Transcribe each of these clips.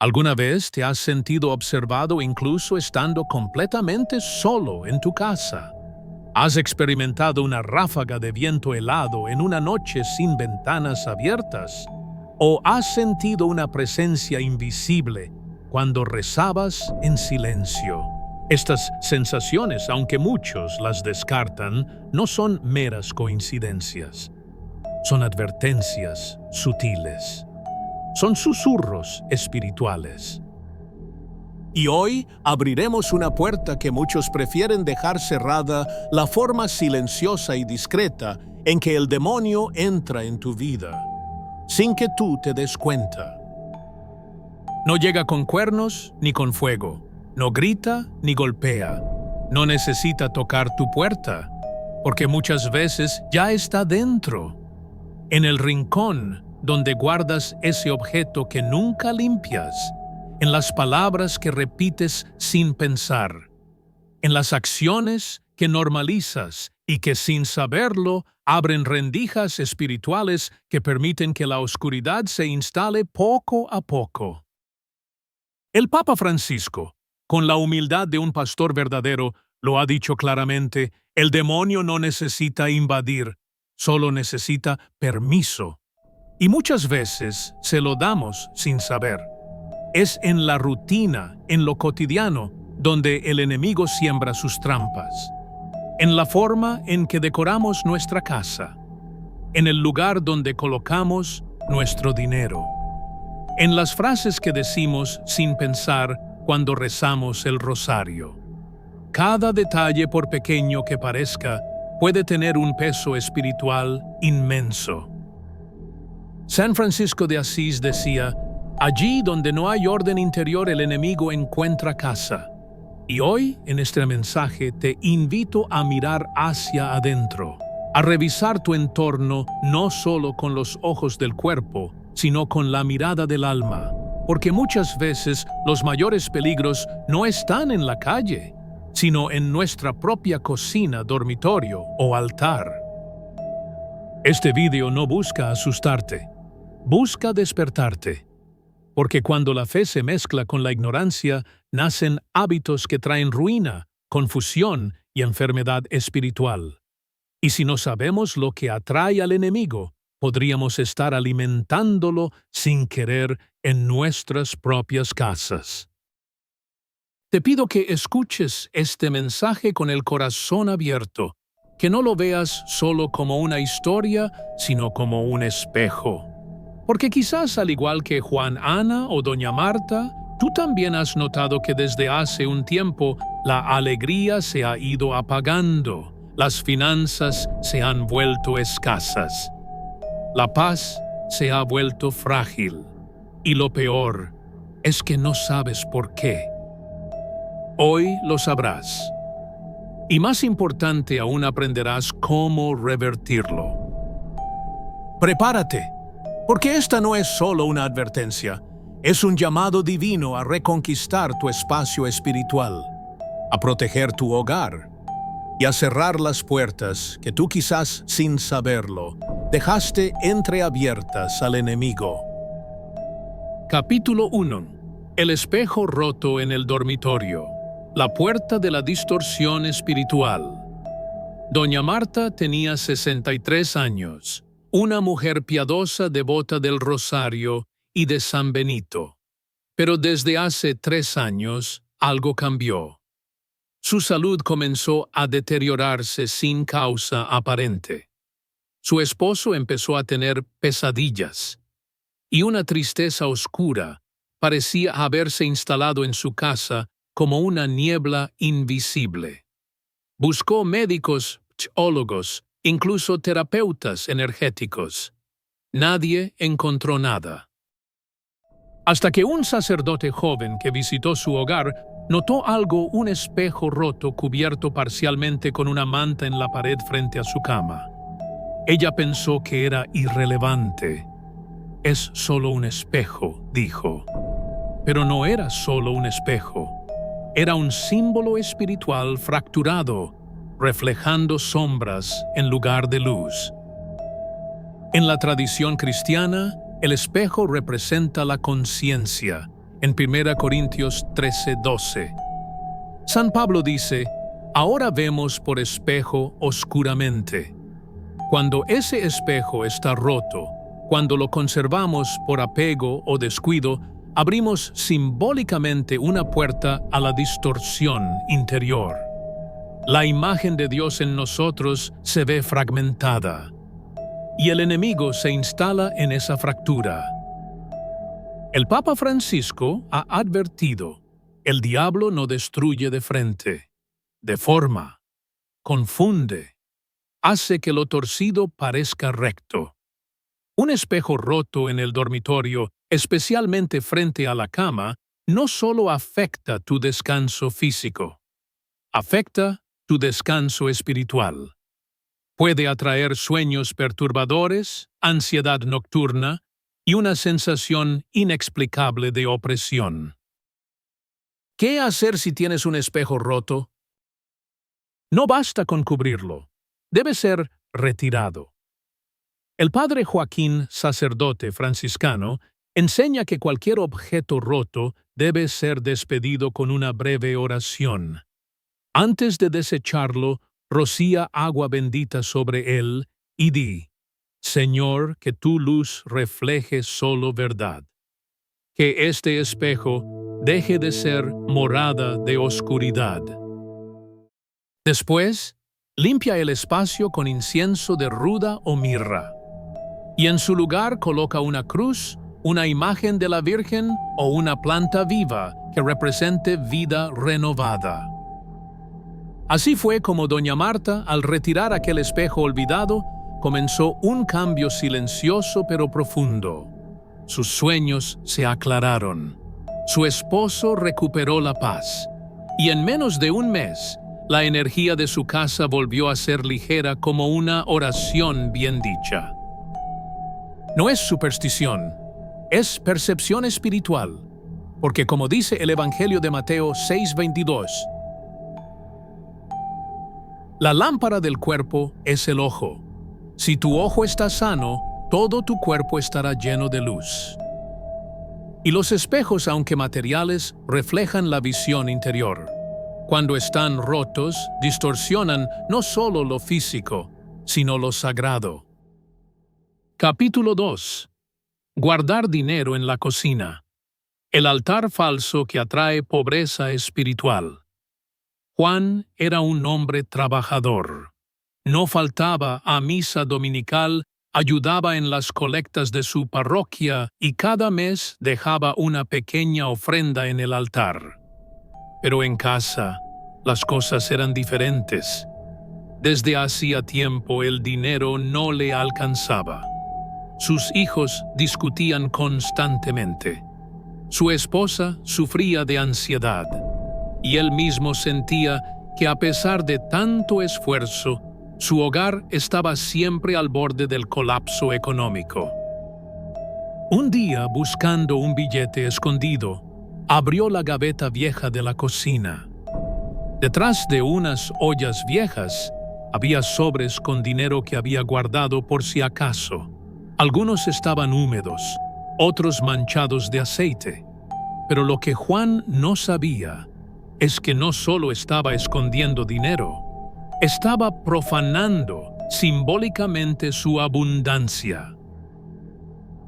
¿Alguna vez te has sentido observado incluso estando completamente solo en tu casa? ¿Has experimentado una ráfaga de viento helado en una noche sin ventanas abiertas? ¿O has sentido una presencia invisible cuando rezabas en silencio? Estas sensaciones, aunque muchos las descartan, no son meras coincidencias. Son advertencias sutiles. Son susurros espirituales. Y hoy abriremos una puerta que muchos prefieren dejar cerrada, la forma silenciosa y discreta en que el demonio entra en tu vida, sin que tú te des cuenta. No llega con cuernos ni con fuego, no grita ni golpea, no necesita tocar tu puerta, porque muchas veces ya está dentro, en el rincón donde guardas ese objeto que nunca limpias, en las palabras que repites sin pensar, en las acciones que normalizas y que sin saberlo abren rendijas espirituales que permiten que la oscuridad se instale poco a poco. El Papa Francisco, con la humildad de un pastor verdadero, lo ha dicho claramente: el demonio no necesita invadir, solo necesita permiso. Y muchas veces se lo damos sin saber. Es en la rutina, en lo cotidiano, donde el enemigo siembra sus trampas. En la forma en que decoramos nuestra casa. En el lugar donde colocamos nuestro dinero. En las frases que decimos sin pensar cuando rezamos el rosario. Cada detalle, por pequeño que parezca, puede tener un peso espiritual inmenso. San Francisco de Asís decía: allí donde no hay orden interior, el enemigo encuentra casa. Y hoy, en este mensaje, te invito a mirar hacia adentro, a revisar tu entorno no solo con los ojos del cuerpo, sino con la mirada del alma, porque muchas veces los mayores peligros no están en la calle, sino en nuestra propia cocina, dormitorio o altar. Este video no busca asustarte, busca despertarte. Porque cuando la fe se mezcla con la ignorancia, nacen hábitos que traen ruina, confusión y enfermedad espiritual. Y si no sabemos lo que atrae al enemigo, podríamos estar alimentándolo sin querer en nuestras propias casas. Te pido que escuches este mensaje con el corazón abierto, que no lo veas solo como una historia, sino como un espejo. Porque quizás, al igual que Juan Ana o Doña Marta, tú también has notado que desde hace un tiempo la alegría se ha ido apagando, las finanzas se han vuelto escasas, la paz se ha vuelto frágil, y lo peor es que no sabes por qué. Hoy lo sabrás, y más importante aún, aprenderás cómo revertirlo. Prepárate. Porque esta no es solo una advertencia, es un llamado divino a reconquistar tu espacio espiritual, a proteger tu hogar y a cerrar las puertas que tú, quizás sin saberlo, dejaste entreabiertas al enemigo. Capítulo 1. El espejo roto en el dormitorio. La puerta de la distorsión espiritual. Doña Marta tenía 63 años. Una mujer piadosa, devota del Rosario y de San Benito. Pero desde hace 3 años, algo cambió. Su salud comenzó a deteriorarse sin causa aparente. Su esposo empezó a tener pesadillas, y una tristeza oscura parecía haberse instalado en su casa como una niebla invisible. Buscó médicos, psicólogos, incluso terapeutas energéticos. Nadie encontró nada. Hasta que un sacerdote joven que visitó su hogar notó un espejo roto cubierto parcialmente con una manta en la pared frente a su cama. Ella pensó que era irrelevante. Es solo un espejo, dijo. Pero no era solo un espejo. Era un símbolo espiritual fracturado, reflejando sombras en lugar de luz. En la tradición cristiana, el espejo representa la conciencia, en 1 Corintios 13:12. San Pablo dice, ahora vemos por espejo oscuramente. Cuando ese espejo está roto, cuando lo conservamos por apego o descuido, abrimos simbólicamente una puerta a la distorsión interior. La imagen de Dios en nosotros se ve fragmentada, y el enemigo se instala en esa fractura. El Papa Francisco ha advertido, el diablo no destruye de frente, deforma, confunde, hace que lo torcido parezca recto. Un espejo roto en el dormitorio, especialmente frente a la cama, no solo afecta tu descanso físico, afecta tu descanso espiritual. Puede atraer sueños perturbadores, ansiedad nocturna y una sensación inexplicable de opresión. ¿Qué hacer si tienes un espejo roto? No basta con cubrirlo, debe ser retirado. El padre Joaquín, sacerdote franciscano, enseña que cualquier objeto roto debe ser despedido con una breve oración. Antes de desecharlo, rocía agua bendita sobre él y di, Señor, que tu luz refleje solo verdad. Que este espejo deje de ser morada de oscuridad. Después, limpia el espacio con incienso de ruda o mirra, y en su lugar coloca una cruz, una imagen de la Virgen o una planta viva que represente vida renovada. Así fue como doña Marta, al retirar aquel espejo olvidado, comenzó un cambio silencioso pero profundo. Sus sueños se aclararon. Su esposo recuperó la paz. Y en menos de un mes, la energía de su casa volvió a ser ligera como una oración bien dicha. No es superstición, es percepción espiritual. Porque como dice el Evangelio de Mateo 6:22, la lámpara del cuerpo es el ojo. Si tu ojo está sano, todo tu cuerpo estará lleno de luz. Y los espejos, aunque materiales, reflejan la visión interior. Cuando están rotos, distorsionan no solo lo físico, sino lo sagrado. Capítulo 2. Guardar dinero en la cocina. El altar falso que atrae pobreza espiritual. Juan era un hombre trabajador. No faltaba a misa dominical, ayudaba en las colectas de su parroquia y cada mes dejaba una pequeña ofrenda en el altar. Pero en casa, las cosas eran diferentes. Desde hacía tiempo el dinero no le alcanzaba. Sus hijos discutían constantemente. Su esposa sufría de ansiedad. Y él mismo sentía que a pesar de tanto esfuerzo, su hogar estaba siempre al borde del colapso económico. Un día, buscando un billete escondido, abrió la gaveta vieja de la cocina. Detrás de unas ollas viejas, había sobres con dinero que había guardado por si acaso. Algunos estaban húmedos, otros manchados de aceite. Pero lo que Juan no sabía es que no solo estaba escondiendo dinero, estaba profanando simbólicamente su abundancia.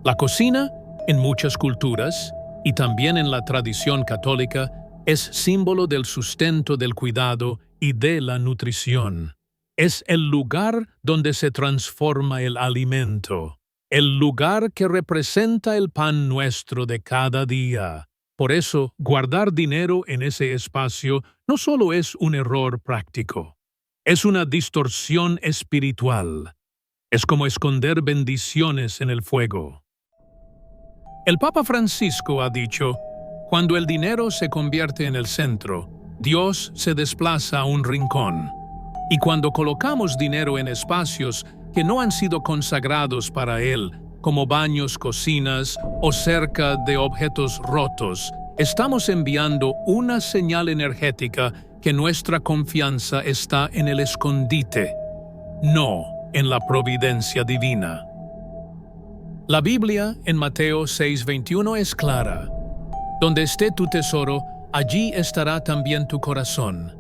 La cocina, en muchas culturas, y también en la tradición católica, es símbolo del sustento, del cuidado y de la nutrición. Es el lugar donde se transforma el alimento, el lugar que representa el pan nuestro de cada día. Por eso, guardar dinero en ese espacio no solo es un error práctico, es una distorsión espiritual. Es como esconder bendiciones en el fuego. El Papa Francisco ha dicho, cuando el dinero se convierte en el centro, Dios se desplaza a un rincón. Y cuando colocamos dinero en espacios que no han sido consagrados para Él, como baños, cocinas o cerca de objetos rotos, estamos enviando una señal energética que nuestra confianza está en el escondite, no en la providencia divina. La Biblia en Mateo 6:21 es clara. Donde esté tu tesoro, allí estará también tu corazón.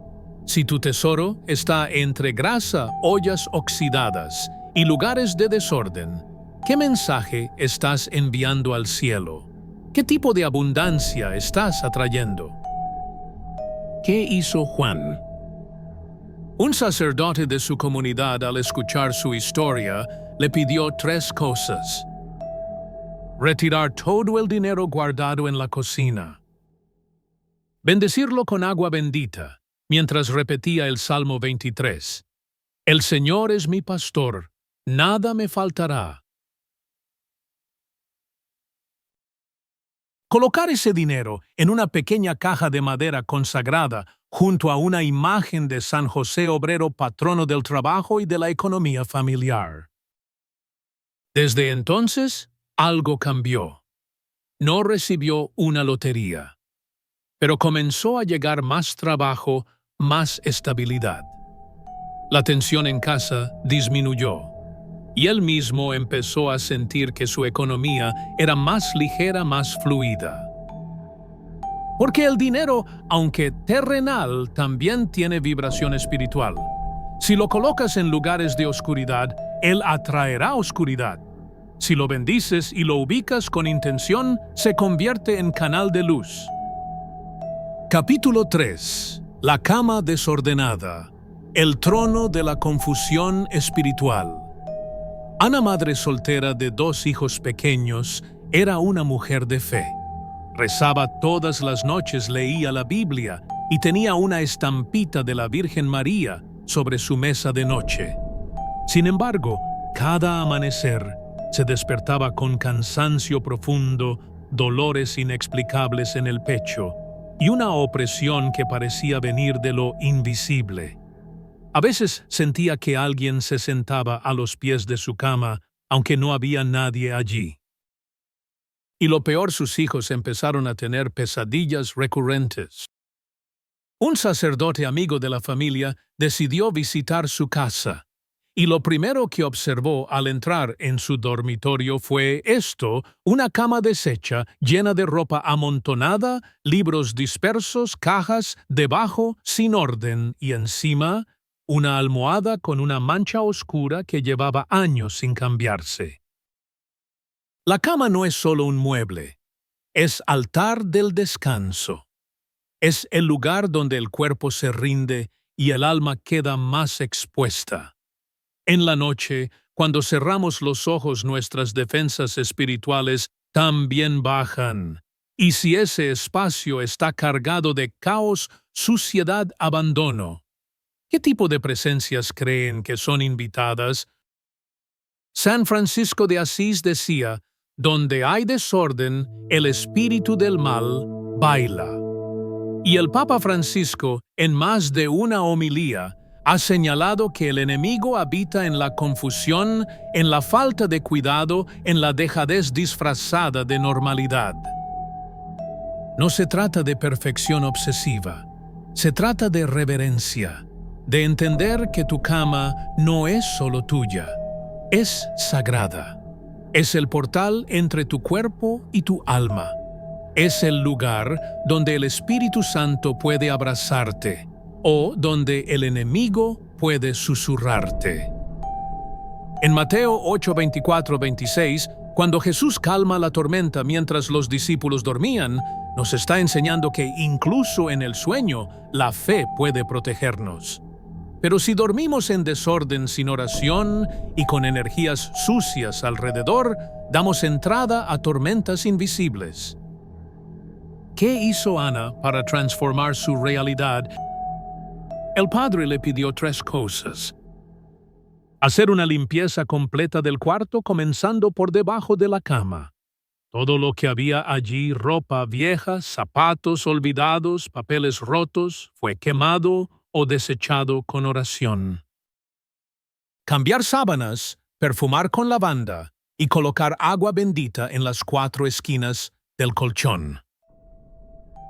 Si tu tesoro está entre grasa, ollas oxidadas y lugares de desorden, ¿qué mensaje estás enviando al cielo? ¿Qué tipo de abundancia estás atrayendo? ¿Qué hizo Juan? Un sacerdote de su comunidad, al escuchar su historia, le pidió 3 cosas: retirar todo el dinero guardado en la cocina, bendecirlo con agua bendita, mientras repetía el Salmo 23. El Señor es mi pastor, nada me faltará. Colocar ese dinero en una pequeña caja de madera consagrada junto a una imagen de San José Obrero, patrono del trabajo y de la economía familiar. Desde entonces, algo cambió. No recibió una lotería, pero comenzó a llegar más trabajo, más estabilidad. La tensión en casa disminuyó, y él mismo empezó a sentir que su economía era más ligera, más fluida. Porque el dinero, aunque terrenal, también tiene vibración espiritual. Si lo colocas en lugares de oscuridad, él atraerá oscuridad. Si lo bendices y lo ubicas con intención, se convierte en canal de luz. Capítulo 3. La cama desordenada. El trono de la confusión espiritual. Ana, madre soltera de 2 hijos pequeños, era una mujer de fe. Rezaba todas las noches, leía la Biblia y tenía una estampita de la Virgen María sobre su mesa de noche. Sin embargo, cada amanecer se despertaba con cansancio profundo, dolores inexplicables en el pecho y una opresión que parecía venir de lo invisible. A veces sentía que alguien se sentaba a los pies de su cama, aunque no había nadie allí. Y lo peor, sus hijos empezaron a tener pesadillas recurrentes. Un sacerdote amigo de la familia decidió visitar su casa, y lo primero que observó al entrar en su dormitorio fue esto: una cama deshecha, llena de ropa amontonada, libros dispersos, cajas debajo sin orden y encima una almohada con una mancha oscura que llevaba años sin cambiarse. La cama no es solo un mueble, es altar del descanso. Es el lugar donde el cuerpo se rinde y el alma queda más expuesta. En la noche, cuando cerramos los ojos, nuestras defensas espirituales también bajan. Y si ese espacio está cargado de caos, suciedad, abandono, ¿qué tipo de presencias creen que son invitadas? San Francisco de Asís decía: donde hay desorden, el espíritu del mal baila. Y el Papa Francisco, en más de una homilía, ha señalado que el enemigo habita en la confusión, en la falta de cuidado, en la dejadez disfrazada de normalidad. No se trata de perfección obsesiva, se trata de reverencia, de entender que tu cama no es solo tuya, es sagrada. Es el portal entre tu cuerpo y tu alma. Es el lugar donde el Espíritu Santo puede abrazarte o donde el enemigo puede susurrarte. En Mateo 8, 24, 26, cuando Jesús calma la tormenta mientras los discípulos dormían, nos está enseñando que incluso en el sueño la fe puede protegernos. Pero si dormimos en desorden, sin oración y con energías sucias alrededor, damos entrada a tormentas invisibles. ¿Qué hizo Ana para transformar su realidad? El padre le pidió 3 cosas. Hacer una limpieza completa del cuarto, comenzando por debajo de la cama. Todo lo que había allí, ropa vieja, zapatos olvidados, papeles rotos, fue quemado o desechado con oración. Cambiar sábanas, perfumar con lavanda y colocar agua bendita en las 4 esquinas del colchón.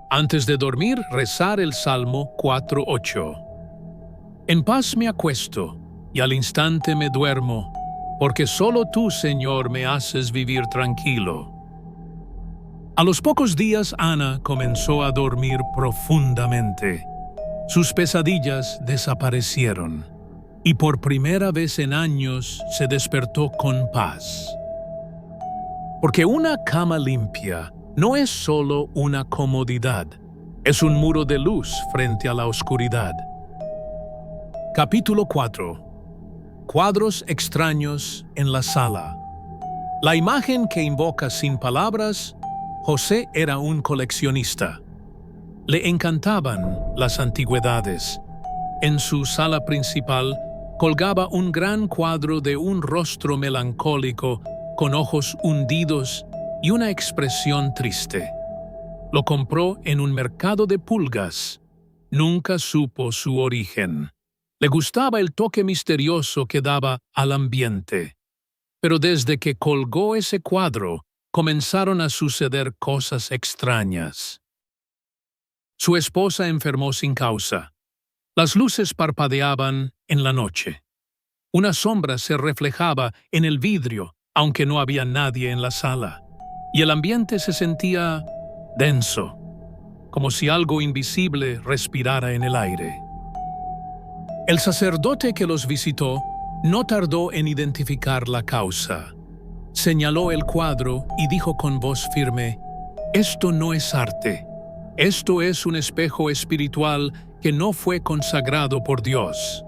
Antes de dormir, rezar el Salmo 4:8. En paz me acuesto y al instante me duermo, porque solo tú, Señor, me haces vivir tranquilo. A los pocos días, Ana comenzó a dormir profundamente. Sus pesadillas desaparecieron y por primera vez en años se despertó con paz. Porque una cama limpia no es solo una comodidad, es un muro de luz frente a la oscuridad. Capítulo 4. Cuadros extraños en la sala. La imagen que invoca sin palabras, José era un coleccionista. Le encantaban las antigüedades. En su sala principal colgaba un gran cuadro de un rostro melancólico con ojos hundidos y una expresión triste. Lo compró en un mercado de pulgas. Nunca supo su origen. Le gustaba el toque misterioso que daba al ambiente. Pero desde que colgó ese cuadro, comenzaron a suceder cosas extrañas. Su esposa enfermó sin causa. Las luces parpadeaban en la noche. Una sombra se reflejaba en el vidrio, aunque no había nadie en la sala. Y el ambiente se sentía denso, como si algo invisible respirara en el aire. El sacerdote que los visitó no tardó en identificar la causa. Señaló el cuadro y dijo con voz firme: «Esto no es arte. Esto es un espejo espiritual que no fue consagrado por Dios».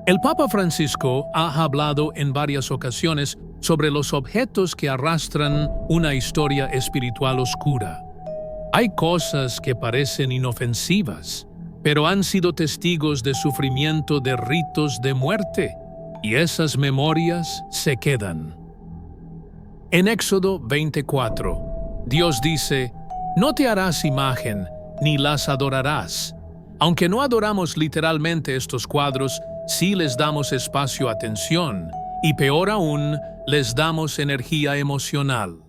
El Papa Francisco ha hablado en varias ocasiones sobre los objetos que arrastran una historia espiritual oscura. Hay cosas que parecen inofensivas, pero han sido testigos de sufrimiento de ritos de muerte, y esas memorias se quedan. En Éxodo 24, Dios dice: «No te harás imagen, ni las adorarás». Aunque no adoramos literalmente estos cuadros, sí les damos espacio, atención, y peor aún, les damos energía emocional.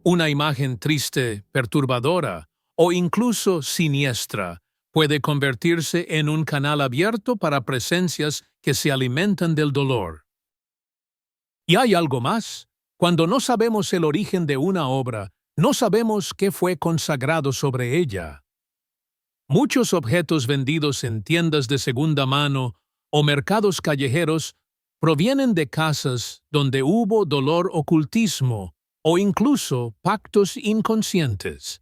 Una imagen triste, perturbadora o incluso siniestra puede convertirse en un canal abierto para presencias que se alimentan del dolor. Y hay algo más. Cuando no sabemos el origen de una obra, no sabemos qué fue consagrado sobre ella. Muchos objetos vendidos en tiendas de segunda mano o mercados callejeros provienen de casas donde hubo dolor, ocultismo o incluso pactos inconscientes.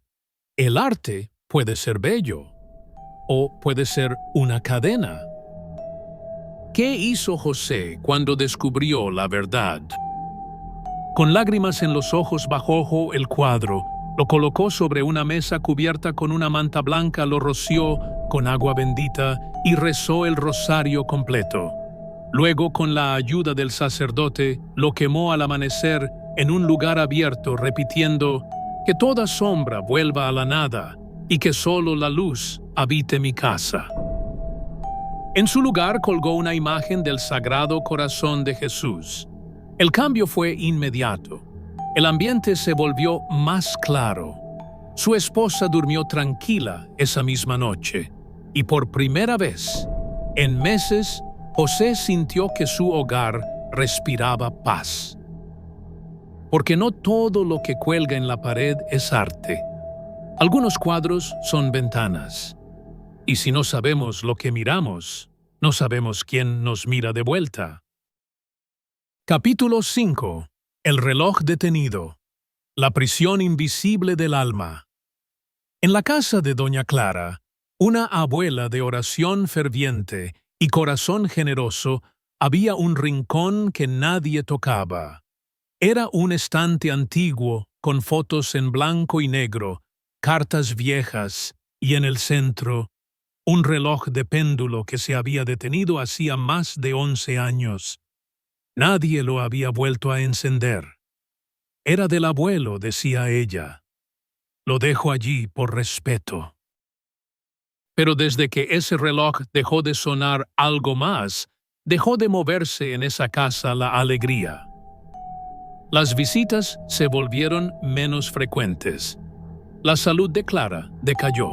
El arte puede ser bello o puede ser una cadena. ¿Qué hizo José cuando descubrió la verdad? Con lágrimas en los ojos bajó el cuadro, lo colocó sobre una mesa cubierta con una manta blanca, lo roció con agua bendita y rezó el rosario completo. Luego, con la ayuda del sacerdote, lo quemó al amanecer en un lugar abierto, repitiendo: «Que toda sombra vuelva a la nada y que solo la luz habite mi casa». En su lugar colgó una imagen del Sagrado Corazón de Jesús. El cambio fue inmediato. El ambiente se volvió más claro. Su esposa durmió tranquila esa misma noche, y por primera vez en meses, José sintió que su hogar respiraba paz. Porque no todo lo que cuelga en la pared es arte. Algunos cuadros son ventanas. Y si no sabemos lo que miramos, no sabemos quién nos mira de vuelta. Capítulo 5. El reloj detenido. La prisión invisible del alma. En la casa de doña Clara, una abuela de oración ferviente y corazón generoso, había un rincón que nadie tocaba. Era un estante antiguo con fotos en blanco y negro, cartas viejas y en el centro, un reloj de péndulo que se había detenido hacía más de 11 años. Nadie lo había vuelto a encender. Era del abuelo, decía ella. Lo dejo allí por respeto. Pero desde que ese reloj dejó de sonar algo más, dejó de moverse en esa casa la alegría. Las visitas se volvieron menos frecuentes. La salud de Clara decayó.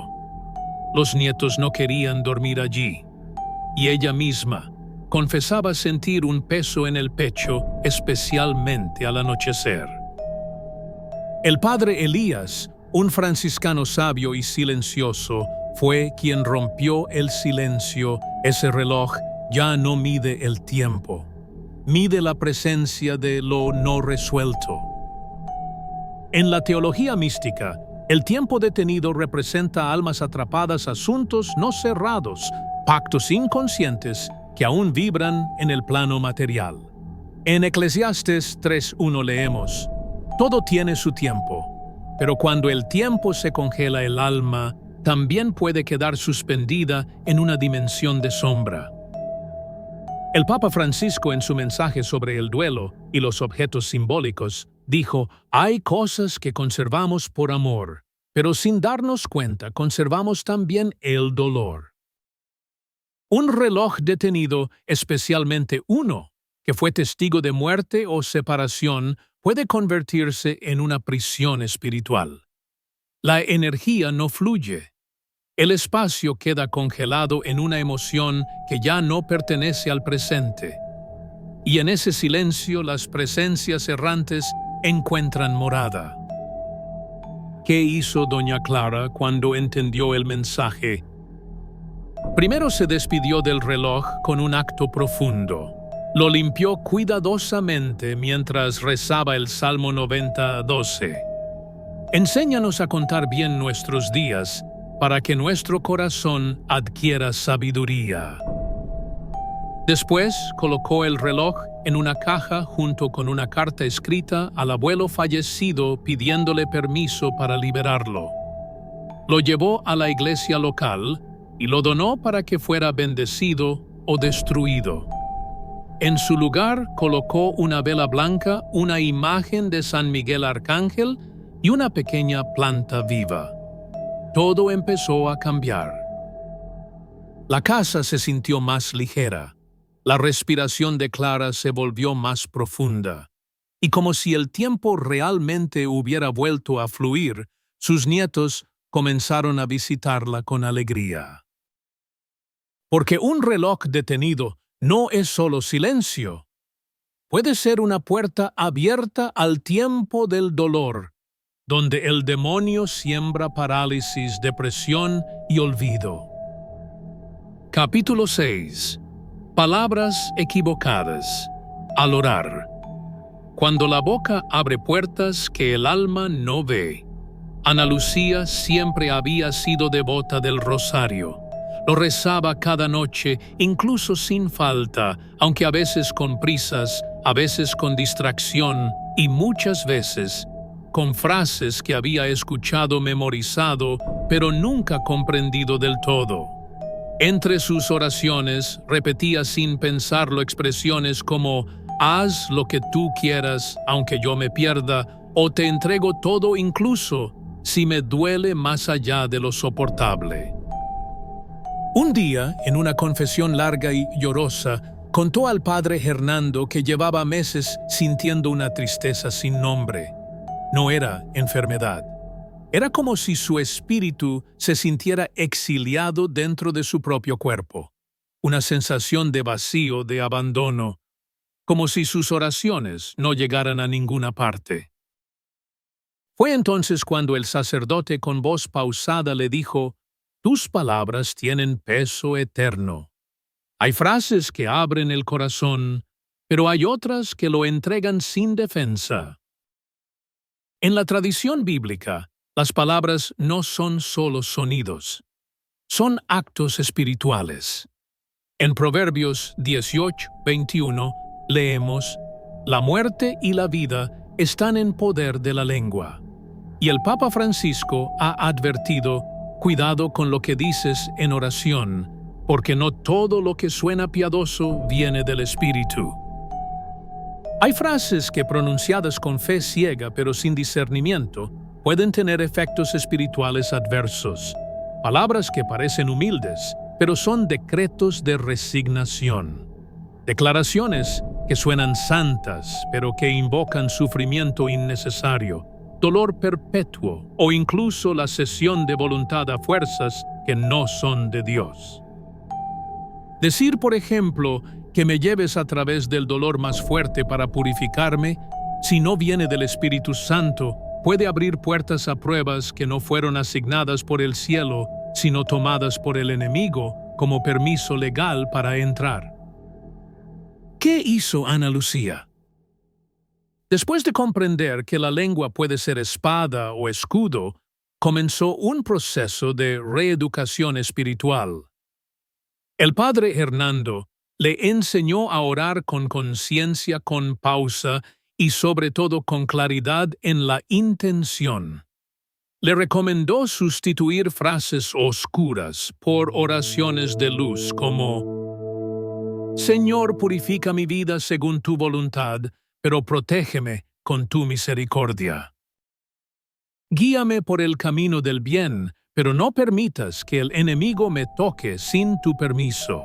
Los nietos no querían dormir allí, y ella misma confesaba sentir un peso en el pecho, especialmente al anochecer. El padre Elías, un franciscano sabio y silencioso, fue quien rompió el silencio. Ese reloj ya no mide el tiempo, mide la presencia de lo no resuelto. En la teología mística, el tiempo detenido representa almas atrapadas, asuntos no cerrados, pactos inconscientes que aún vibran en el plano material. En Eclesiastes 3:1 leemos: todo tiene su tiempo, pero cuando el tiempo se congela, el alma también puede quedar suspendida en una dimensión de sombra. El Papa Francisco, en su mensaje sobre el duelo y los objetos simbólicos, dijo: hay cosas que conservamos por amor, pero sin darnos cuenta conservamos también el dolor. Un reloj detenido, especialmente uno que fue testigo de muerte o separación, puede convertirse en una prisión espiritual. La energía no fluye. El espacio queda congelado en una emoción que ya no pertenece al presente. Y en ese silencio las presencias errantes encuentran morada. ¿Qué hizo doña Clara cuando entendió el mensaje? Primero se despidió del reloj con un acto profundo. Lo limpió cuidadosamente mientras rezaba el Salmo 90:12. Enséñanos a contar bien nuestros días, para que nuestro corazón adquiera sabiduría. Después colocó el reloj en una caja junto con una carta escrita al abuelo fallecido pidiéndole permiso para liberarlo. Lo llevó a la iglesia local y lo donó para que fuera bendecido o destruido. En su lugar colocó una vela blanca, una imagen de San Miguel Arcángel y una pequeña planta viva. Todo empezó a cambiar. La casa se sintió más ligera. La respiración de Clara se volvió más profunda. Y como si el tiempo realmente hubiera vuelto a fluir, sus nietos comenzaron a visitarla con alegría. Porque un reloj detenido no es solo silencio. Puede ser una puerta abierta al tiempo del dolor, donde el demonio siembra parálisis, depresión y olvido. Capítulo 6. Palabras equivocadas. Al orar. Cuando la boca abre puertas que el alma no ve. Ana Lucía siempre había sido devota del rosario. Lo rezaba cada noche, incluso sin falta, aunque a veces con prisas, a veces con distracción y muchas veces con frases que había escuchado memorizado, pero nunca comprendido del todo. Entre sus oraciones repetía sin pensarlo expresiones como «haz lo que tú quieras, aunque yo me pierda», o «te entrego todo incluso si me duele más allá de lo soportable». Un día, en una confesión larga y llorosa, contó al padre Hernando que llevaba meses sintiendo una tristeza sin nombre. No era enfermedad. Era como si su espíritu se sintiera exiliado dentro de su propio cuerpo. Una sensación de vacío, de abandono, como si sus oraciones no llegaran a ninguna parte. Fue entonces cuando el sacerdote con voz pausada le dijo: «Tus palabras tienen peso eterno. Hay frases que abren el corazón, pero hay otras que lo entregan sin defensa». En la tradición bíblica, las palabras no son solo sonidos, son actos espirituales. En Proverbios 18:21 leemos: «La muerte y la vida están en poder de la lengua». Y el Papa Francisco ha advertido: «Cuidado con lo que dices en oración, porque no todo lo que suena piadoso viene del Espíritu». Hay frases que, pronunciadas con fe ciega pero sin discernimiento, pueden tener efectos espirituales adversos. Palabras que parecen humildes, pero son decretos de resignación. Declaraciones que suenan santas, pero que invocan sufrimiento innecesario, dolor perpetuo o incluso la cesión de voluntad a fuerzas que no son de Dios. Decir, por ejemplo, que me lleves a través del dolor más fuerte para purificarme, si no viene del Espíritu Santo, puede abrir puertas a pruebas que no fueron asignadas por el cielo, sino tomadas por el enemigo como permiso legal para entrar. ¿Qué hizo Ana Lucía? Después de comprender que la lengua puede ser espada o escudo, comenzó un proceso de reeducación espiritual. El padre Hernando le enseñó a orar con conciencia, con pausa y sobre todo con claridad en la intención. Le recomendó sustituir frases oscuras por oraciones de luz como: Señor, purifica mi vida según tu voluntad, pero protégeme con tu misericordia. Guíame por el camino del bien, pero no permitas que el enemigo me toque sin tu permiso.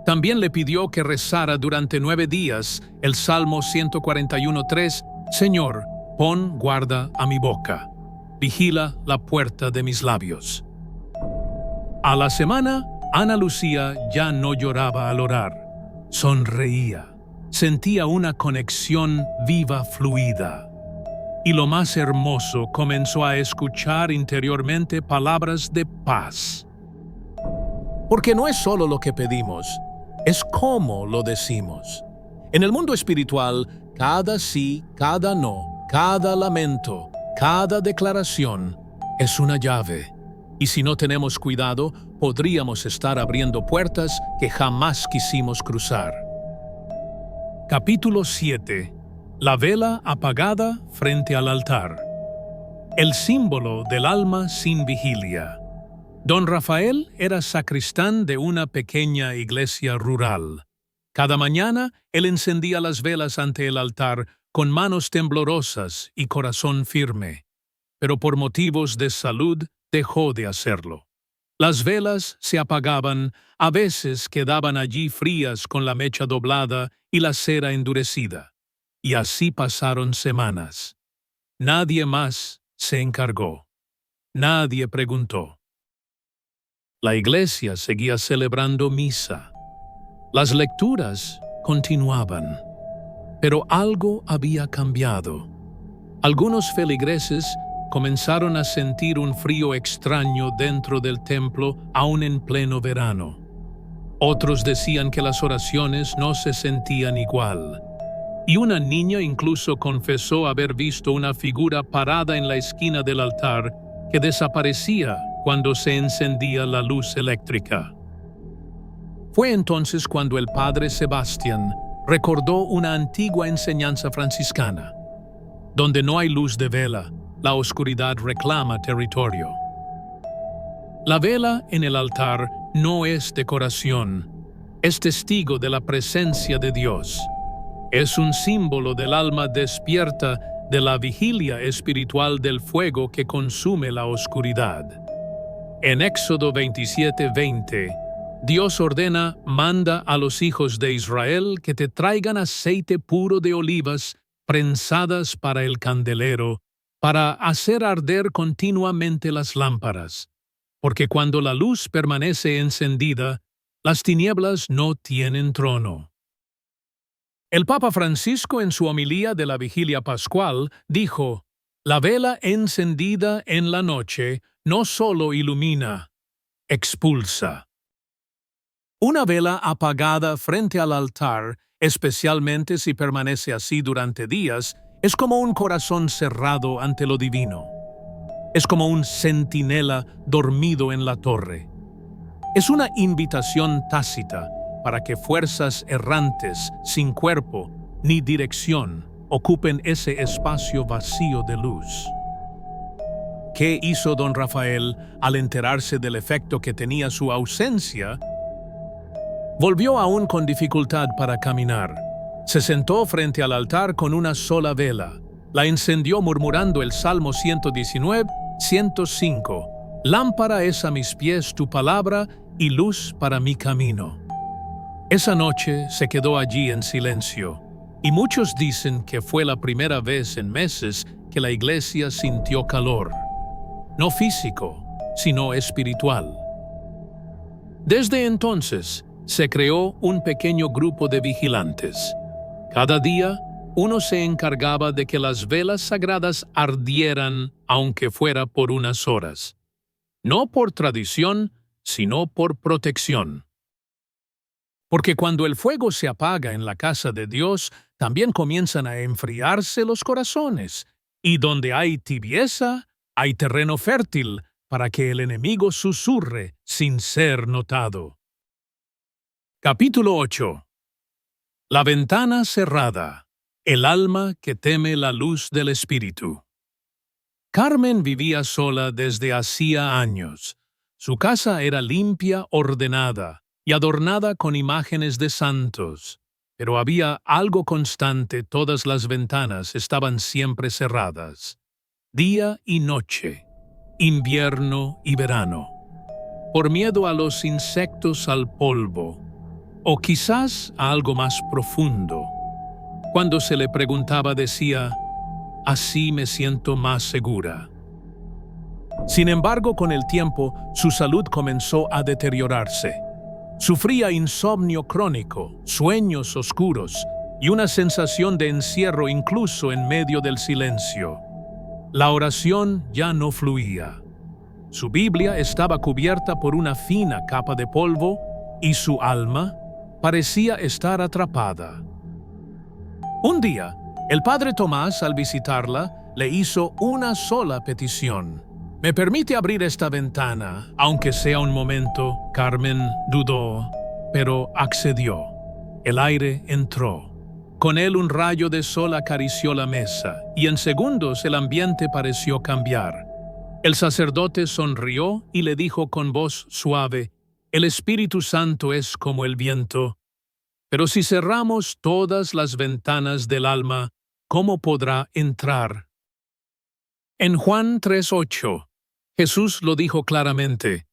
También le pidió que rezara durante 9 días el Salmo 141:3, Señor, pon guarda a mi boca, vigila la puerta de mis labios. A la semana, Ana Lucía ya no lloraba al orar, sonreía, sentía una conexión viva, fluida. Y lo más hermoso, comenzó a escuchar interiormente palabras de paz. Porque no es solo lo que pedimos, es cómo lo decimos. En el mundo espiritual, cada sí, cada no, cada lamento, cada declaración es una llave. Y si no tenemos cuidado, podríamos estar abriendo puertas que jamás quisimos cruzar. Capítulo 7. La vela apagada frente al altar. El símbolo del alma sin vigilia. Don Rafael era sacristán de una pequeña iglesia rural. Cada mañana, él encendía las velas ante el altar con manos temblorosas y corazón firme, pero por motivos de salud dejó de hacerlo. Las velas se apagaban, a veces quedaban allí frías con la mecha doblada y la cera endurecida. Y así pasaron semanas. Nadie más se encargó. Nadie preguntó. La iglesia seguía celebrando misa. Las lecturas continuaban. Pero algo había cambiado. Algunos feligreses comenzaron a sentir un frío extraño dentro del templo aún en pleno verano. Otros decían que las oraciones no se sentían igual. Y una niña incluso confesó haber visto una figura parada en la esquina del altar que desaparecía cuando se encendía la luz eléctrica. Fue entonces cuando el padre Sebastián recordó una antigua enseñanza franciscana. Donde no hay luz de vela, la oscuridad reclama territorio. La vela en el altar no es decoración, es testigo de la presencia de Dios. Es un símbolo del alma despierta de la vigilia espiritual del fuego que consume la oscuridad. En Éxodo 27:20, Dios ordena: manda a los hijos de Israel que te traigan aceite puro de olivas prensadas para el candelero, para hacer arder continuamente las lámparas, porque cuando la luz permanece encendida, las tinieblas no tienen trono. El Papa Francisco, en su homilía de la Vigilia Pascual, dijo: la vela encendida en la noche no solo ilumina, expulsa. Una vela apagada frente al altar, especialmente si permanece así durante días, es como un corazón cerrado ante lo divino. Es como un centinela dormido en la torre. Es una invitación tácita para que fuerzas errantes, sin cuerpo ni dirección, ocupen ese espacio vacío de luz. ¿Qué hizo don Rafael al enterarse del efecto que tenía su ausencia? Volvió aún con dificultad para caminar. Se sentó frente al altar con una sola vela. La encendió murmurando el Salmo 119, 105. Lámpara es a mis pies tu palabra y luz para mi camino. Esa noche se quedó allí en silencio, y muchos dicen que fue la primera vez en meses que la iglesia sintió calor, no físico, sino espiritual. Desde entonces, se creó un pequeño grupo de vigilantes. Cada día, uno se encargaba de que las velas sagradas ardieran, aunque fuera por unas horas. No por tradición, sino por protección. Porque cuando el fuego se apaga en la casa de Dios, también comienzan a enfriarse los corazones, y donde hay tibieza, hay terreno fértil para que el enemigo susurre sin ser notado. Capítulo 8. La ventana cerrada. El alma que teme la luz del Espíritu. Carmen vivía sola desde hacía años. Su casa era limpia, ordenada y adornada con imágenes de santos, pero había algo constante: todas las ventanas estaban siempre cerradas, día y noche, invierno y verano, por miedo a los insectos, al polvo, o quizás a algo más profundo. Cuando se le preguntaba, decía: así me siento más segura. Sin embargo, con el tiempo, su salud comenzó a deteriorarse. Sufría insomnio crónico, sueños oscuros y una sensación de encierro incluso en medio del silencio. La oración ya no fluía. Su Biblia estaba cubierta por una fina capa de polvo y su alma parecía estar atrapada. Un día, el padre Tomás, al visitarla, le hizo una sola petición. «¿Me permite abrir esta ventana, aunque sea un momento?» Carmen dudó, pero accedió. El aire entró. Con él un rayo de sol acarició la mesa, y en segundos el ambiente pareció cambiar. El sacerdote sonrió y le dijo con voz suave: «El Espíritu Santo es como el viento. Pero si cerramos todas las ventanas del alma, ¿cómo podrá entrar?» En Juan 3:8, Jesús lo dijo claramente: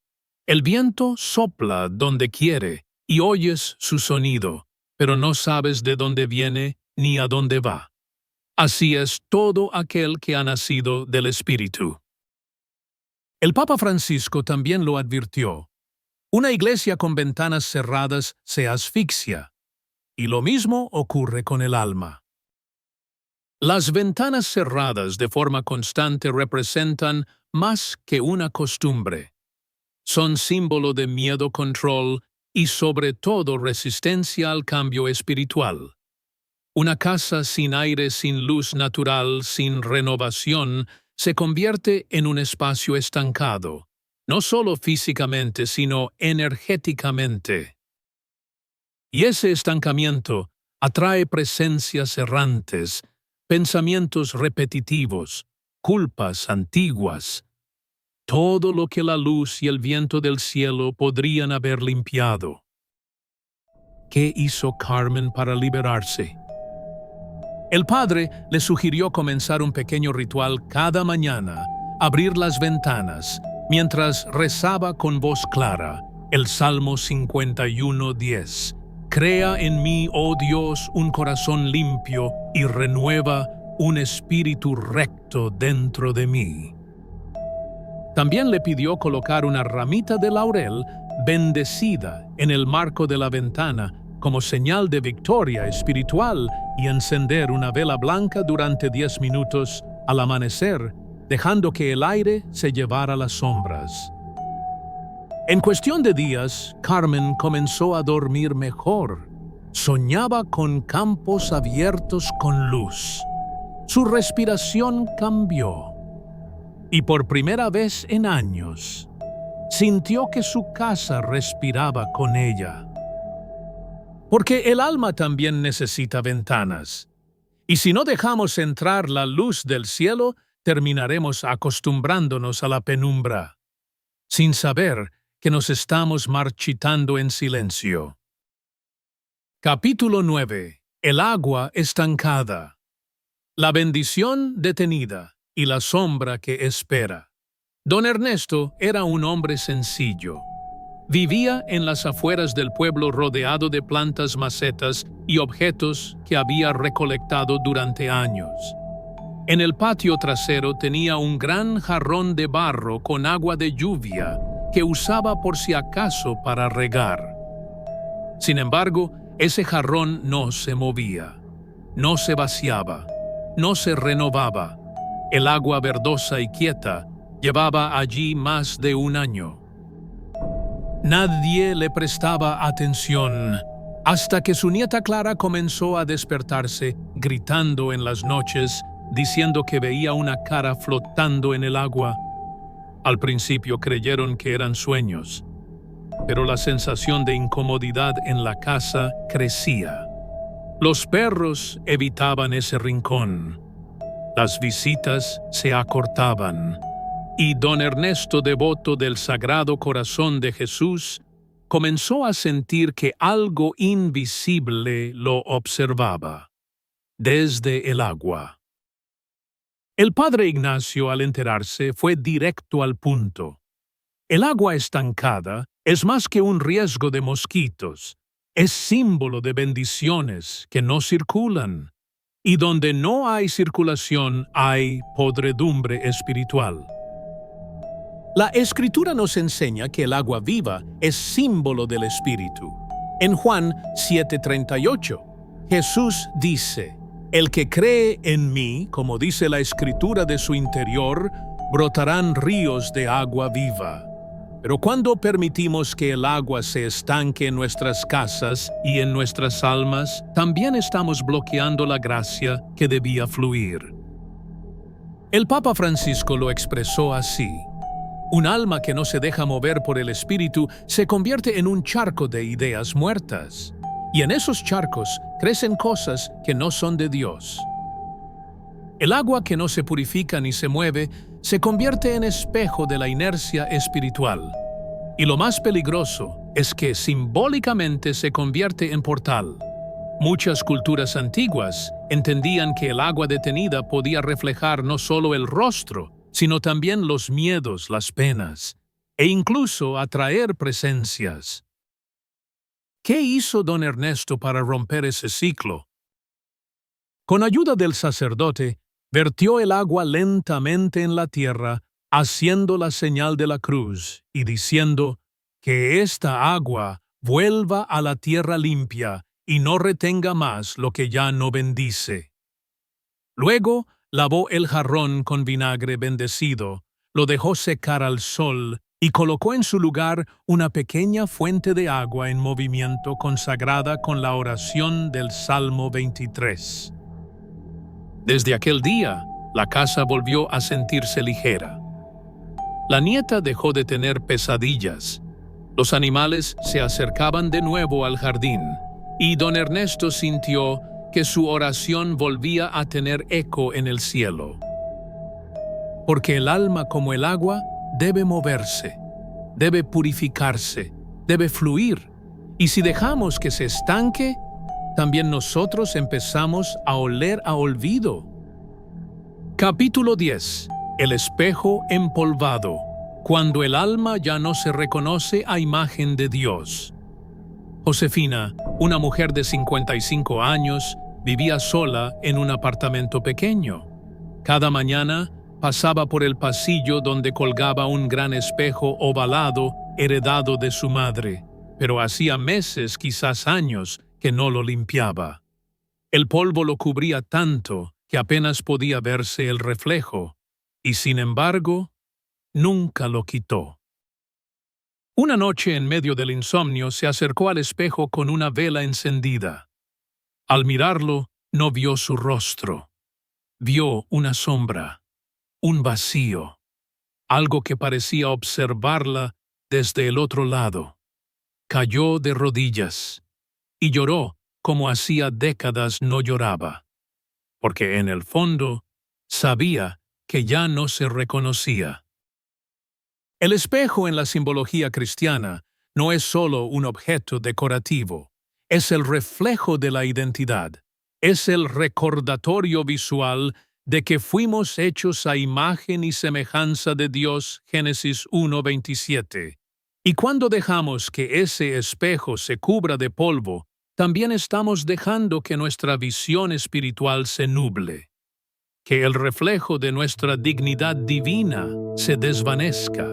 «El viento sopla donde quiere y oyes su sonido, pero no sabes de dónde viene ni a dónde va. Así es todo aquel que ha nacido del Espíritu». El Papa Francisco también lo advirtió. Una iglesia con ventanas cerradas se asfixia. Y lo mismo ocurre con el alma. Las ventanas cerradas de forma constante representan más que una costumbre. Son símbolo de miedo, control y sobre todo resistencia al cambio espiritual. Una casa sin aire, sin luz natural, sin renovación, se convierte en un espacio estancado, no solo físicamente, sino energéticamente. Y ese estancamiento atrae presencias errantes, pensamientos repetitivos, culpas antiguas, todo lo que la luz y el viento del cielo podrían haber limpiado. ¿Qué hizo Carmen para liberarse? El padre le sugirió comenzar un pequeño ritual cada mañana, abrir las ventanas, mientras rezaba con voz clara el Salmo 51:10. «Crea en mí, oh Dios, un corazón limpio y renueva un espíritu recto dentro de mí». También le pidió colocar una ramita de laurel bendecida en el marco de la ventana como señal de victoria espiritual y encender una vela blanca durante 10 minutos al amanecer, dejando que el aire se llevara las sombras. En cuestión de días, Carmen comenzó a dormir mejor. Soñaba con campos abiertos con luz. Su respiración cambió. Y por primera vez en años, sintió que su casa respiraba con ella. Porque el alma también necesita ventanas. Y si no dejamos entrar la luz del cielo, terminaremos acostumbrándonos a la penumbra, sin saber que nos estamos marchitando en silencio. Capítulo 9. El agua estancada. La bendición detenida y la sombra que espera. Don Ernesto era un hombre sencillo. Vivía en las afueras del pueblo rodeado de plantas, macetas y objetos que había recolectado durante años. En el patio trasero tenía un gran jarrón de barro con agua de lluvia que usaba por si acaso para regar. Sin embargo, ese jarrón no se movía. no se vaciaba, no se renovaba. El agua verdosa y quieta llevaba allí más de un año. Nadie le prestaba atención, hasta que su nieta Clara comenzó a despertarse, gritando en las noches, diciendo que veía una cara flotando en el agua. Al principio creyeron que eran sueños, pero la sensación de incomodidad en la casa crecía. Los perros evitaban ese rincón. Las visitas se acortaban. Y don Ernesto, devoto del Sagrado Corazón de Jesús, comenzó a sentir que algo invisible lo observaba desde el agua. El padre Ignacio, al enterarse, fue directo al punto. El agua estancada es más que un riesgo de mosquitos, es símbolo de bendiciones que no circulan, y donde no hay circulación hay podredumbre espiritual. La Escritura nos enseña que el agua viva es símbolo del Espíritu. En Juan 7:38, Jesús dice: «El que cree en mí, como dice la Escritura, de su interior brotarán ríos de agua viva». Pero cuando permitimos que el agua se estanque en nuestras casas y en nuestras almas, también estamos bloqueando la gracia que debía fluir. El Papa Francisco lo expresó así: un alma que no se deja mover por el Espíritu se convierte en un charco de ideas muertas, y en esos charcos crecen cosas que no son de Dios. El agua que no se purifica ni se mueve se convierte en espejo de la inercia espiritual, y lo más peligroso es que simbólicamente se convierte en portal. Muchas culturas antiguas entendían que el agua detenida podía reflejar no solo el rostro, sino también los miedos, las penas, e incluso atraer presencias. ¿Qué hizo don Ernesto para romper ese ciclo? Con ayuda del sacerdote, vertió el agua lentamente en la tierra, haciendo la señal de la cruz y diciendo: «Que esta agua vuelva a la tierra limpia y no retenga más lo que ya no bendice». Luego, lavó el jarrón con vinagre bendecido, lo dejó secar al sol y colocó en su lugar una pequeña fuente de agua en movimiento consagrada con la oración del Salmo 23. Desde aquel día, la casa volvió a sentirse ligera. La nieta dejó de tener pesadillas. Los animales se acercaban de nuevo al jardín, y don Ernesto sintió que su oración volvía a tener eco en el cielo. Porque el alma, como el agua, debe moverse, debe purificarse, debe fluir, y si dejamos que se estanque, también nosotros empezamos a oler a olvido. Capítulo 10. El espejo empolvado, cuando el alma ya no se reconoce a imagen de Dios. Josefina, una mujer de 55 años, vivía sola en un apartamento pequeño. Cada mañana pasaba por el pasillo donde colgaba un gran espejo ovalado heredado de su madre, pero hacía meses, quizás años, que no lo limpiaba. El polvo lo cubría tanto que apenas podía verse el reflejo, y sin embargo, nunca lo quitó. Una noche, en medio del insomnio, se acercó al espejo con una vela encendida. Al mirarlo, no vio su rostro. Vio una sombra, un vacío, algo que parecía observarla desde el otro lado. Cayó de rodillas y lloró como hacía décadas no lloraba, porque en el fondo sabía que ya no se reconocía. El espejo en la simbología cristiana no es solo un objeto decorativo, es el reflejo de la identidad, es el recordatorio visual de que fuimos hechos a imagen y semejanza de Dios, Génesis 1:27. Y cuando dejamos que ese espejo se cubra de polvo, también estamos dejando que nuestra visión espiritual se nuble, que el reflejo de nuestra dignidad divina se desvanezca.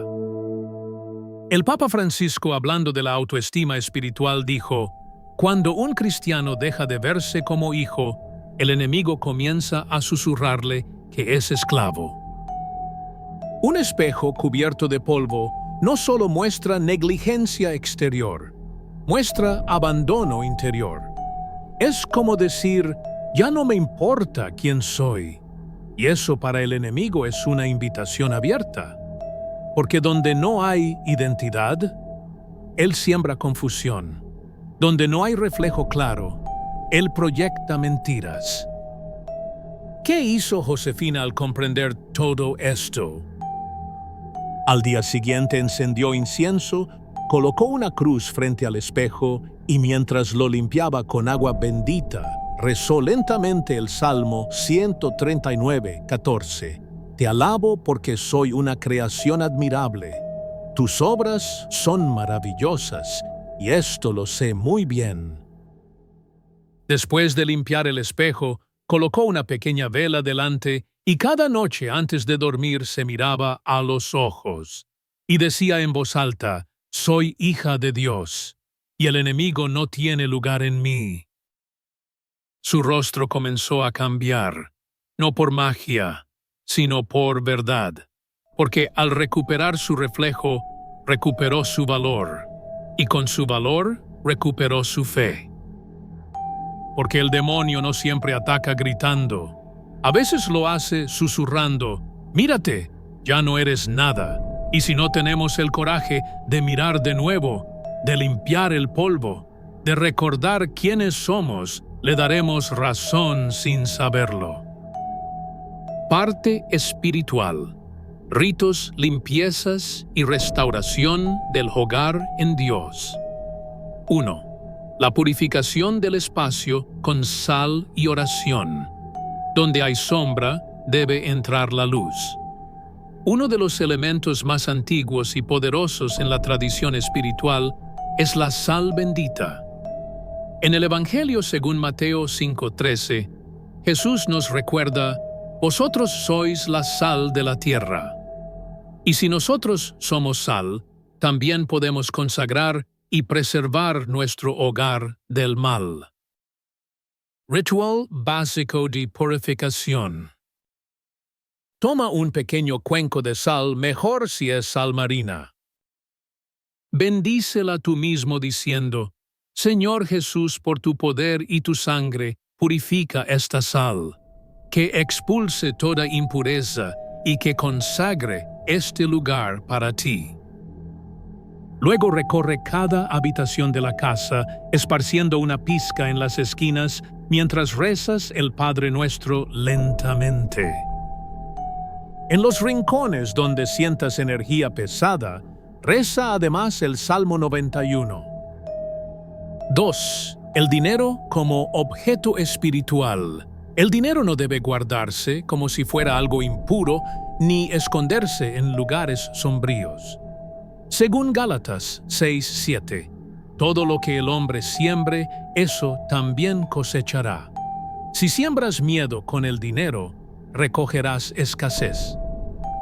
El Papa Francisco, hablando de la autoestima espiritual, dijo: «Cuando un cristiano deja de verse como hijo, el enemigo comienza a susurrarle que es esclavo. Un espejo cubierto de polvo no solo muestra negligencia exterior, muestra abandono interior. Es como decir, ya no me importa quién soy. Y eso para el enemigo es una invitación abierta. Porque donde no hay identidad, él siembra confusión. Donde no hay reflejo claro, él proyecta mentiras. ¿Qué hizo Josefina al comprender todo esto? Al día siguiente encendió incienso, colocó una cruz frente al espejo y mientras lo limpiaba con agua bendita, rezó lentamente el Salmo 139, 14. Te alabo porque soy una creación admirable. Tus obras son maravillosas, y esto lo sé muy bien. Después de limpiar el espejo, colocó una pequeña vela delante y cada noche antes de dormir se miraba a los ojos y decía en voz alta, soy hija de Dios, y el enemigo no tiene lugar en mí. Su rostro comenzó a cambiar, no por magia, sino por verdad, porque al recuperar su reflejo, recuperó su valor, y con su valor recuperó su fe. Porque el demonio no siempre ataca gritando, a veces lo hace susurrando, mírate, ya no eres nada, y si no tenemos el coraje de mirar de nuevo, de limpiar el polvo, de recordar quiénes somos, le daremos razón sin saberlo. Parte espiritual. Ritos, limpiezas y restauración del hogar en Dios. 1. La purificación del espacio con sal y oración. Donde hay sombra, debe entrar la luz. Uno de los elementos más antiguos y poderosos en la tradición espiritual es la sal bendita. En el Evangelio según Mateo 5:13, Jesús nos recuerda, vosotros sois la sal de la tierra. Y si nosotros somos sal, también podemos consagrar y preservar nuestro hogar del mal. Ritual básico de purificación. Toma un pequeño cuenco de sal, mejor si es sal marina. Bendícela tú mismo diciendo, Señor Jesús, por tu poder y tu sangre, purifica esta sal, que expulse toda impureza y que consagre este lugar para ti. Luego recorre cada habitación de la casa, esparciendo una pizca en las esquinas, mientras rezas el Padre Nuestro lentamente. En los rincones donde sientas energía pesada, reza además el Salmo 91. 2. El dinero como objeto espiritual. El dinero no debe guardarse como si fuera algo impuro, ni esconderse en lugares sombríos. Según Gálatas 6:7, todo lo que el hombre siembre, eso también cosechará. Si siembras miedo con el dinero, recogerás escasez.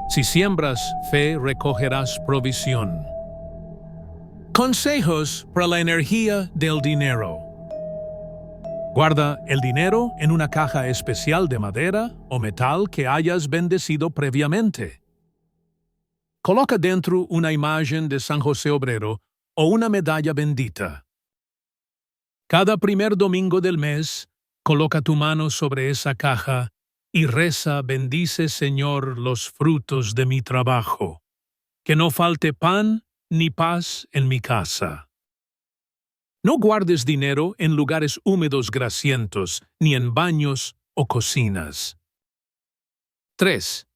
Si siembras fe, recogerás provisión. Consejos para la energía del dinero. Guarda el dinero en una caja especial de madera o metal que hayas bendecido previamente. Coloca dentro una imagen de San José Obrero o una medalla bendita. Cada primer domingo del mes, coloca tu mano sobre esa caja y reza, bendice Señor los frutos de mi trabajo. Que no falte pan ni paz en mi casa. No guardes dinero en lugares húmedos grasientos, ni en baños o cocinas. 3.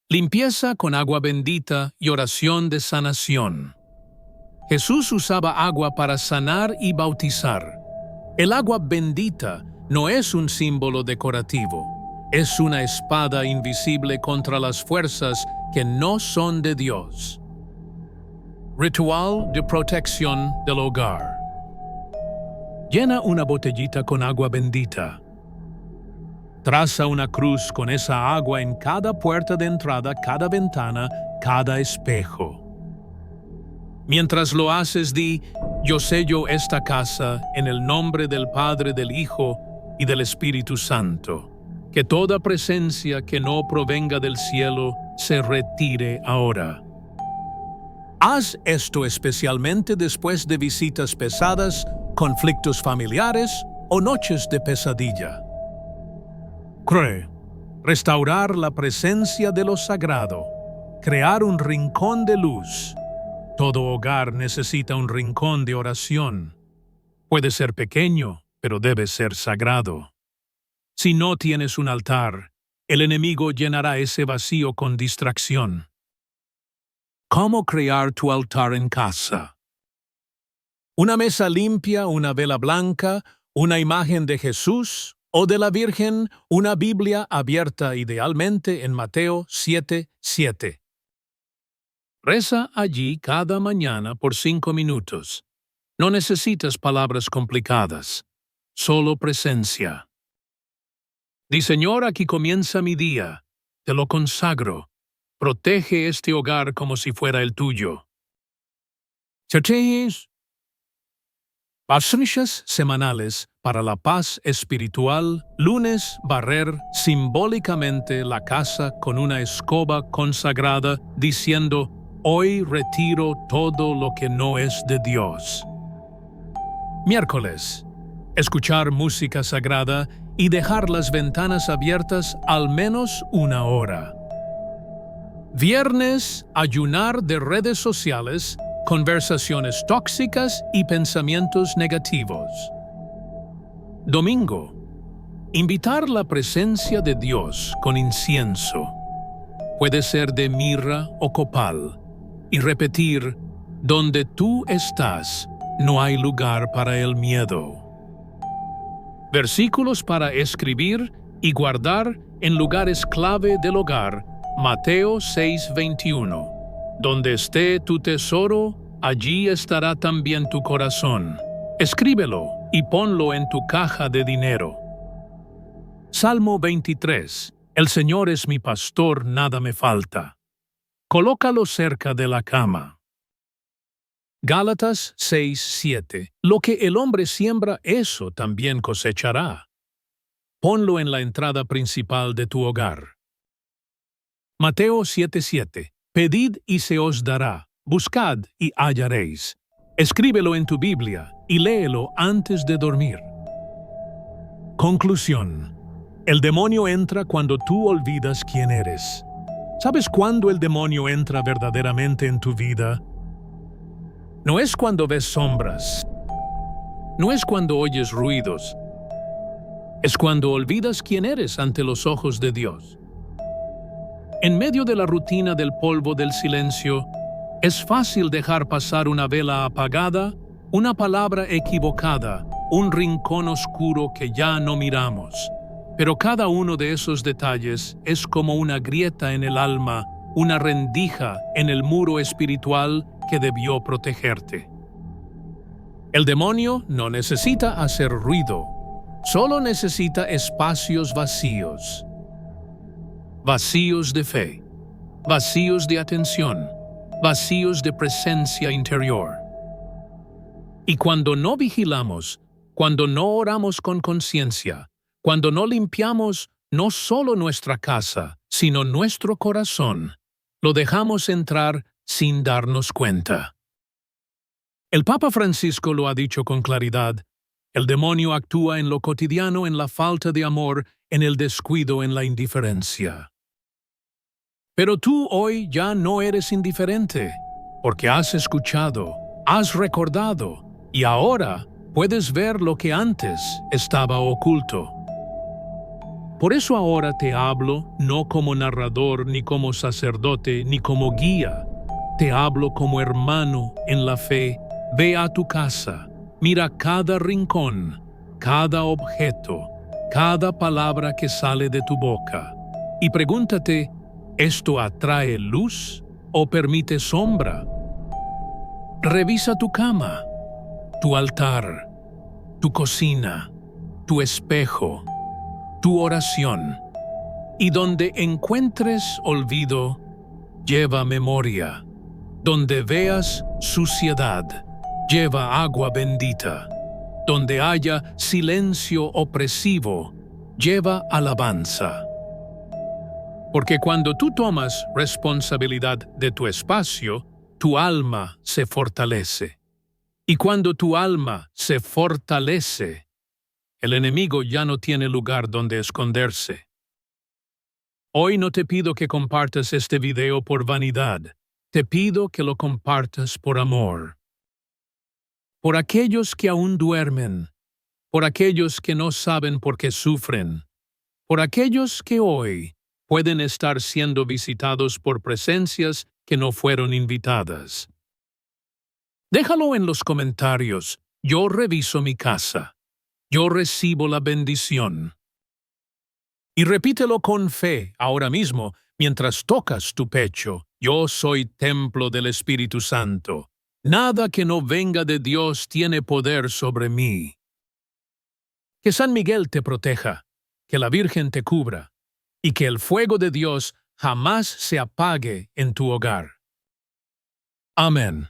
Limpieza con agua bendita y oración de sanación. Jesús usaba agua para sanar y bautizar. El agua bendita no es un símbolo decorativo, es una espada invisible contra las fuerzas que no son de Dios. Ritual de protección del hogar. Llena una botellita con agua bendita. Traza una cruz con esa agua en cada puerta de entrada, cada ventana, cada espejo. Mientras lo haces, di, yo sello esta casa en el nombre del Padre, del Hijo y del Espíritu Santo. Que toda presencia que no provenga del cielo se retire ahora. Haz esto especialmente después de visitas pesadas, conflictos familiares o noches de pesadilla. Cree, restaurar la presencia de lo sagrado, crear un rincón de luz. Todo hogar necesita un rincón de oración. Puede ser pequeño, pero debe ser sagrado. Si no tienes un altar, el enemigo llenará ese vacío con distracción. ¿Cómo crear tu altar en casa? Una mesa limpia, una vela blanca, una imagen de Jesús o de la Virgen, una Biblia abierta idealmente en Mateo 7:7. Reza allí cada mañana por 5 minutos. No necesitas palabras complicadas, solo presencia. Di, Señor, aquí comienza mi día, te lo consagro. Protege este hogar como si fuera el tuyo. Pasrillas semanales para la paz espiritual. Lunes, barrer simbólicamente la casa con una escoba consagrada, diciendo: hoy retiro todo lo que no es de Dios. Miércoles, escuchar música sagrada y dejar las ventanas abiertas al menos 1 hora. Viernes, ayunar de redes sociales, conversaciones tóxicas y pensamientos negativos. Domingo, invitar la presencia de Dios con incienso. Puede ser de mirra o copal, y repetir: donde tú estás, no hay lugar para el miedo. Versículos para escribir y guardar en lugares clave del hogar. Mateo 6:21. Donde esté tu tesoro, allí estará también tu corazón. Escríbelo y ponlo en tu caja de dinero. Salmo 23. El Señor es mi pastor, nada me falta. Colócalo cerca de la cama. Gálatas 6:7. Lo que el hombre siembra, eso también cosechará. Ponlo en la entrada principal de tu hogar. Mateo 7:7. Pedid y se os dará, buscad y hallaréis. Escríbelo en tu Biblia y léelo antes de dormir. Conclusión. El demonio entra cuando tú olvidas quién eres. ¿Sabes cuándo el demonio entra verdaderamente en tu vida? No es cuando ves sombras. No es cuando oyes ruidos. Es cuando olvidas quién eres ante los ojos de Dios. En medio de la rutina del polvo del silencio, es fácil dejar pasar una vela apagada, una palabra equivocada, un rincón oscuro que ya no miramos. Pero cada uno de esos detalles es como una grieta en el alma, una rendija en el muro espiritual que debió protegerte. El demonio no necesita hacer ruido, solo necesita espacios vacíos. Vacíos de fe, vacíos de atención, vacíos de presencia interior. Y cuando no vigilamos, cuando no oramos con conciencia, cuando no limpiamos no solo nuestra casa, sino nuestro corazón, lo dejamos entrar sin darnos cuenta. El Papa Francisco lo ha dicho con claridad: el demonio actúa en lo cotidiano, en la falta de amor, en el descuido, en la indiferencia. Pero tú hoy ya no eres indiferente, porque has escuchado, has recordado, y ahora puedes ver lo que antes estaba oculto. Por eso ahora te hablo no como narrador, ni como sacerdote, ni como guía. Te hablo como hermano en la fe. Ve a tu casa, mira cada rincón, cada objeto, cada palabra que sale de tu boca, y pregúntate: ¿esto atrae luz o permite sombra? Revisa tu cama, tu altar, tu cocina, tu espejo, tu oración, y donde encuentres olvido, lleva memoria. Donde veas suciedad, lleva agua bendita. Donde haya silencio opresivo, lleva alabanza. Porque cuando tú tomas responsabilidad de tu espacio, tu alma se fortalece. Y cuando tu alma se fortalece, el enemigo ya no tiene lugar donde esconderse. Hoy no te pido que compartas este video por vanidad, te pido que lo compartas por amor. Por aquellos que aún duermen, por aquellos que no saben por qué sufren, por aquellos que hoy pueden estar siendo visitados por presencias que no fueron invitadas. Déjalo en los comentarios. Yo reviso mi casa. Yo recibo la bendición. Y repítelo con fe ahora mismo mientras tocas tu pecho. Yo soy templo del Espíritu Santo. Nada que no venga de Dios tiene poder sobre mí. Que San Miguel te proteja, que la Virgen te cubra, y que el fuego de Dios jamás se apague en tu hogar. Amén.